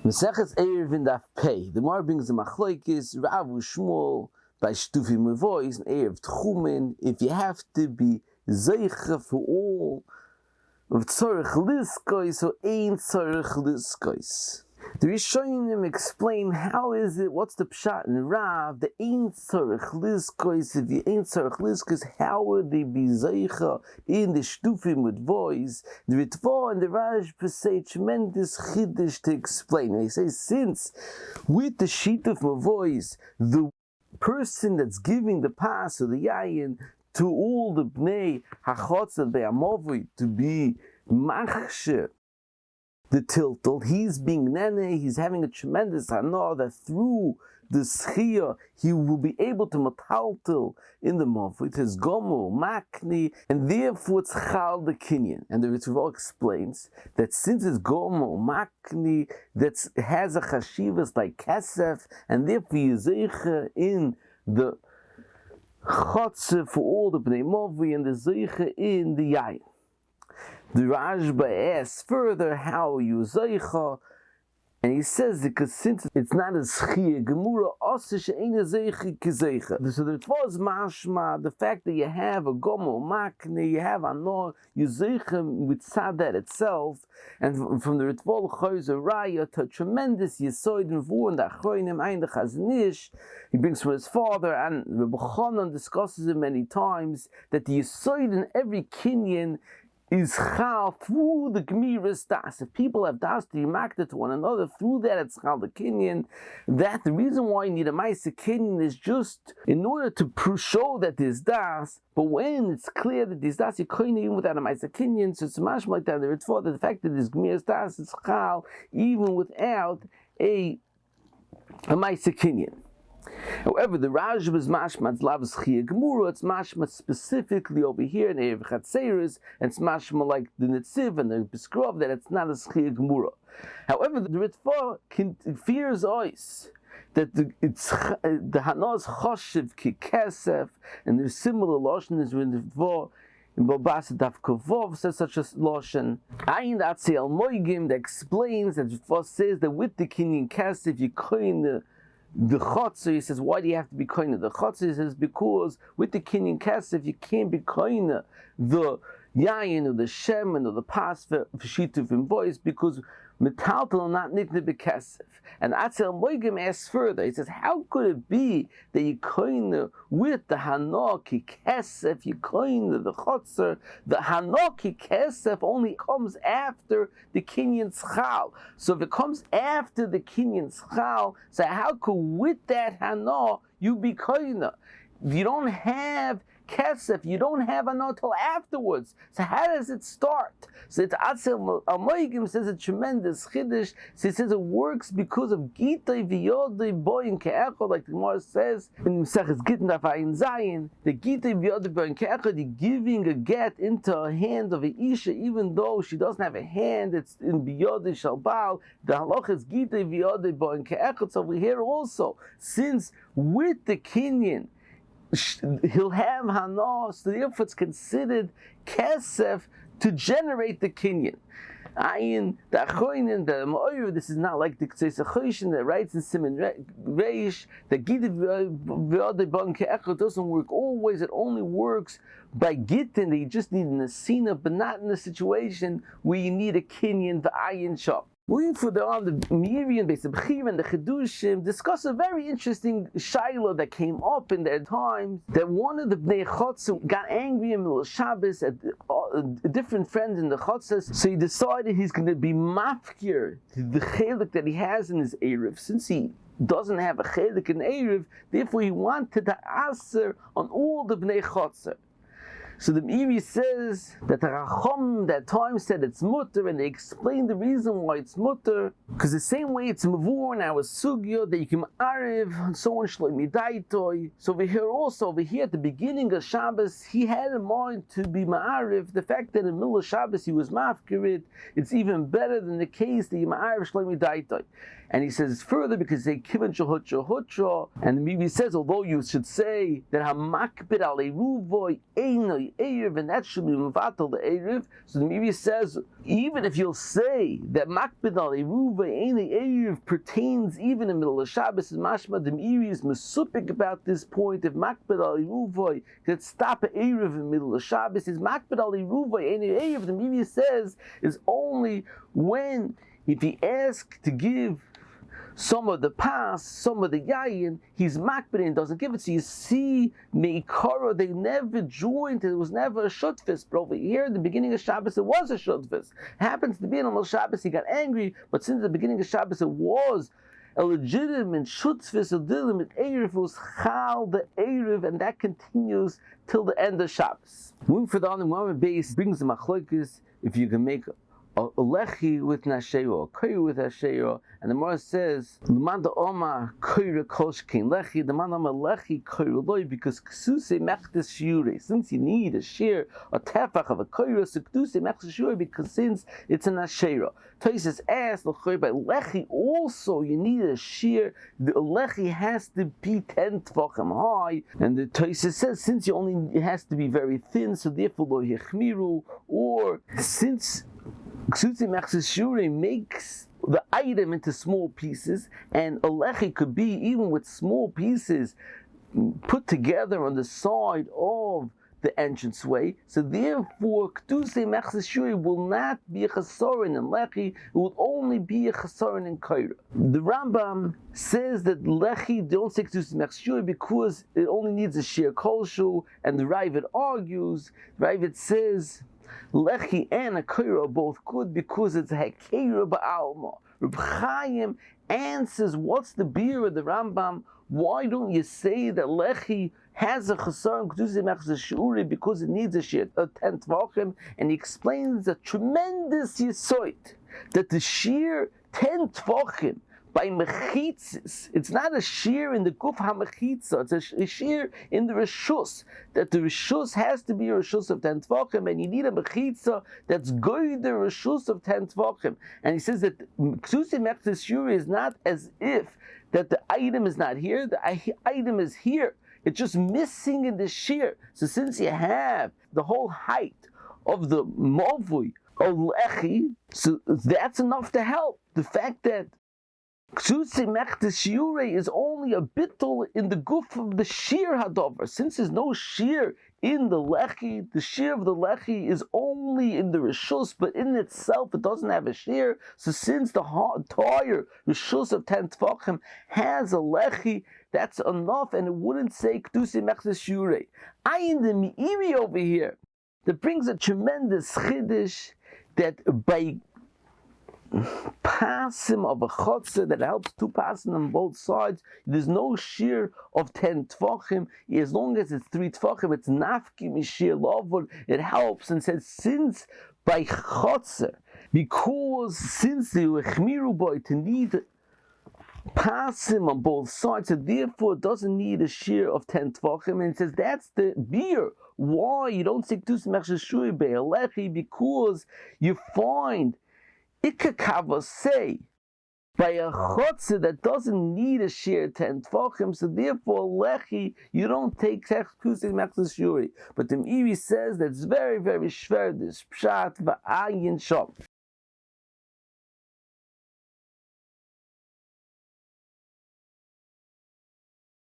Meseches Eruvin daf pei. The Gemara brings the machlokes Rav Shmuel by shtufim with voice and erev tchumen. If you have to be zeicha for all of tzorich liskois or ein tzorich liskois. The Rishonim explain how is it, what's the pshat in Rav, the ein tzorich liskois, if you ein tzorich liskois, how would they be zeicha in the shtufim with voice? The Ritva and the Rashba say tremendous chiddush to explain. They say since with the shituf of voice, the person that's giving the pas or the yayin to all the bnei hachotza be'amovui to be machshe the tiltal, he's being nene, he's having a tremendous haanah that through the schia he will be able to mataltil in the mavui. It is gomo makni, and therefore it's chal the kinyan. And the Ritva explains that since it's gomo makni, that has a chashivas like kesef, and therefore yizeicha in the chotze for all the bnei mavui and the zeicha in the yayin. The Rashba asks further, how are you zeicha? And he says, because since it's not a schia gemura, also she'ena zeicha kizeicha. So there was mashma, the fact that you have a gomo makne, you have anor, you zeicha with sadat itself, and from the Ritva l'chayzer raya to tremendous yisoid and vu and achroinim ein the chaznish, he brings from his father, and Rebbe Chanan discusses it many times, that the yisoid in every kinyan is chal through the gemiras das. If people have das to yimakta to one another, through that it's chal the kinyan. That the reason why you need a ma'ase kinyan is just in order to show that there's das. But when it's clear that there's das, you couldn't even without a ma'ase kinyan. So it's much like that. It's for the fact that there's gemiras das is chal even without a ma'ase kinyan. However, the Rashba is mashma lavas chiyah gemura. It's mashma specifically over here in eiruv chatzeres, and it's mashma like the netziv and the biskrov that it's not a chiyah gemura. However, the Ritva fears us that the haanah's choshev ki kesef, and there's similar lashon is in the Ritva. In Babasa Daf Kovov says such a lashon. Ayin Atzi al Moigim that explains that Ritva says that with the kinyan kesef you coin the chotzer. He says, why do you have to be koina the chotzer? He says, because with the kinyan kesef you can't be koina the yayin or the shemen or the pas for shituf in voice, because metaltal not nikne bekesef. And Atzel Moigim asks further. He says, how could it be that you koina with the haanah ki kesef, you koina the chotzer? The haanah ki kesef only comes after the kinyan schal. So if it comes after the kinyan schal, so how could with that haanah you be koina? You don't have kesef, you don't have haanah till afterwards. So how does it start? So it's Atzel Amoigim says a tremendous chiddush. So it says it works because of Gitay v'yodei boyin ke'echad, like the Gemara says in Maseches Gittin daf ayin zayin. The Gitay v'yodei boyin ke'echad, you're giving a get into a hand of a isha, even though she doesn't have a hand. It's in b'yodei shalbal. The halach is Gitay v'yodei boyin ke'echad. So we hear also, since with the kinyan he'll have haanah, so therefore it's considered kesef to generate the kinyan. Ayin, the achoinin, the ma'oyer, this is not like the Ktseis HaChoshen that writes in Siman Reish, the Gittin v'yodei boyin ke'echad doesn't work always, it only works by Gittin, that you just need an asina, but not in a situation where you need a kinyan, the ayin shop. Moving further on, the Miri and Beis Abchiv and the Chedushim discuss a very interesting shaila that came up in their time, that one of the Bnei Chotzer got angry in the Shabbos at a different friend in the Chotzes, so he decided he's going to be mafkir, the chelik that he has in his eiruv, since he doesn't have a chelik in eiruv, therefore he wanted to aser on all the Bnei Chotzer. So the Miri says that the Racham that time said it's mutter, and they explain the reason why it's mutter, because the same way it's mavur in our sugya that you can ariv and so on shloimi daitoi. So over here at the beginning of Shabbos, he had in mind to be ma'ariv. The fact that in the middle of Shabbos he was mafkirit, it's even better than the case that you ma'ariv shloimi daitoi. And he says further, because they kivan shahutra, and the Miri says, although you should say that hamakbid al eruvoy einoi the eiruv, and that should be mevatel the eiruv. So the Meiri says, even if you'll say that makbid al eiruv any eiruv pertains even in the middle of Shabbos, is mashma, the Meiri is mesupik about this point. If makbid al eiruv could stop an eiruv in the middle of Shabbos, is makbid al eiruv any eiruv, the Meiri says, is only when, if he asks to give some of the pas, some of the yayin, he's makbid and doesn't give it. So you see, meikara, they never joined, it was never a shutfis. But over here, in the beginning of Shabbos, it was a shutfis. Happens to be on Shabbos, he got angry, but since the beginning of Shabbos, it was a legitimate shutfis, a legitimate eiruv, was chal the eiruv, and that continues till the end of Shabbos. Moving further on, the Gemara base brings the machlokes if you can make a lechi with nasheiro, a koyer with nasheiro, and the Gemara says, "L'man Omar koyer koshkein lechi." The man Omar lechi koyer loy, because ksuse mechtes shiurei. Since you need a shear, a tefach of a koyer, so ksuse mechtes shiurei, because since it's a nasheiro. Tosfos asks, "L'choy by lechi also you need a shear. The lechi has to be 10 tvachim high," and the Tosfos says, since it has to be very thin, so therefore lo yechmiru, or since Ksutzi Mechses Shurei makes the item into small pieces, and a lechi could be, even with small pieces, put together on the side of the entranceway. So therefore, Ksutzi Mechses Shurei will not be a chasaron in lechi, it will only be a chasaron in kaira. The Rambam says that lechi don't say Ksutzi Mechses Shurei because it only needs a sheer kolshu, and the Ravid argues, Ravid says, lechi and a koyer are both good because it's a hekeira ba'alma. Reb Chaim answers, what's the beer of the Rambam? Why don't you say that lechi has a chasar k'tusim mechzes shiuri because it needs a shear, a 10 tvachim? And he explains a tremendous yisoit that the shear 10 tvachim by mechitzis, it's not a shear in the guf ha-mechitza, it's a shear in the reshus, that the reshus has to be a reshus of 10 tvachim, and you need a mechitza that's going the reshus of 10 tvachim. And he says that k'tusim mechzes shiuri is not as if that the item is not here, the item is here. It's just missing in the shear. So since you have the whole height of the mavui or lechi, so that's enough to help. The fact that Ksutzi mechtes shiurei is only a bittul in the guf of the shear hadover. Since there's no shear in the lechi, the shear of the lechi is only in the reshus, but in itself it doesn't have a shear. So since the entire reshus of 10 tvachim has a lechi, that's enough, and it wouldn't say Ksutzi mechtes shiurei. In the Meiri over here, that brings a tremendous chiddush that by pasim of a chotzer that helps two pasim on both sides, there's no shear of 10 tvachim. As long as it's 3 tvachim, it's nafki mishir lavud. It helps, and says since by chotzer, because since they were chmiru boy to need pasim on both sides, so therefore it doesn't need a shear of 10 tvachim. And it says that's the beer. Why you don't say k'tusim mechzes shiurei be'alechi? Because you find Ikakava say by a chotzer that doesn't need a shear 10 tvachim, so therefore lechi you don't take k'tusim mechzes shiurei. But the Meiri says that's very very shver this pshat va'ayin shom.